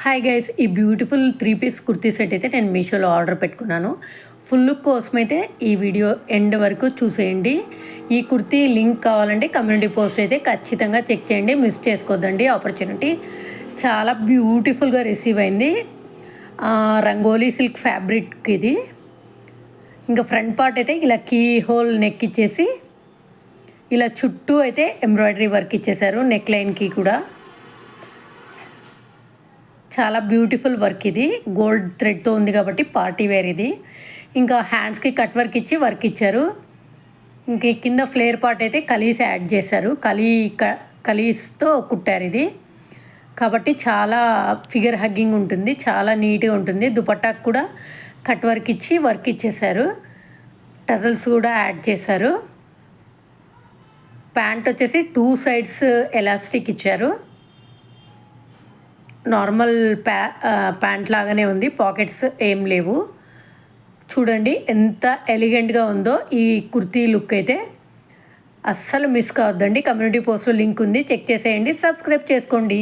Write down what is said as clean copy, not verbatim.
Hi guys, ఈ beautiful 3 piece kurti set అయితే నేను మీషోలో ఆర్డర్ పెట్టుకున్నాను. ఫుల్ లుక్ కోసమైతే ఈ వీడియో ఎండ్ వరకు చూసేయండి. ఈ కుర్తీ లింక్ కావాలంటే కమ్యూనిటీ పోస్ట్ అయితే ఖచ్చితంగా చెక్ చేయండి, మిస్ చేసుకోవద్దండి ఆపర్చునిటీ. చాలా బ్యూటిఫుల్గా రిసీవ్ అయింది. రంగోలీ సిల్క్ ఫ్యాబ్రిక్ ఇది. ఇంకా ఫ్రంట్ పార్ట్ అయితే ఇలా కీ హోల్ నెక్ ఇచ్చేసి ఇలా చుట్టూ అయితే ఎంబ్రాయిడరీ వర్క్ ఇచ్చేసారు, నెక్ లైన్కి కూడా. చాలా బ్యూటిఫుల్ వర్క్ ఇది, గోల్డ్ థ్రెడ్తో ఉంది కాబట్టి పార్టీ వేర్ ఇది. ఇంకా హ్యాండ్స్కి కట్ వర్క్ ఇచ్చి వర్క్ ఇచ్చారు. ఇంక కింద ఫ్లేర్ పార్ట్ అయితే కలీస్ యాడ్ చేశారు, కలీస్తో కుట్టారు ఇది. కాబట్టి చాలా ఫిగర్ హగ్గింగ్ ఉంటుంది, చాలా నీట్గా ఉంటుంది. దుపట్టాకు కూడా కట్ వర్క్ ఇచ్చి వర్క్ ఇచ్చేసారు, టజల్స్ కూడా యాడ్ చేశారు. ప్యాంట్ వచ్చేసి 2 సైడ్స్ ఎలాస్టిక్ ఇచ్చారు. నార్మల్ ప్యాంట్ లాగానే ఉంది, పాకెట్స్ ఏం లేవు. చూడండి ఎంత ఎలిగెంట్గా ఉందో ఈ కుర్తీ లుక్ అయితే. అస్సలు మిస్ కావద్దండి. కమ్యూనిటీ పోస్ట్లో లింక్ ఉంది, చెక్ చేసేయండి, సబ్స్క్రైబ్ చేసుకోండి.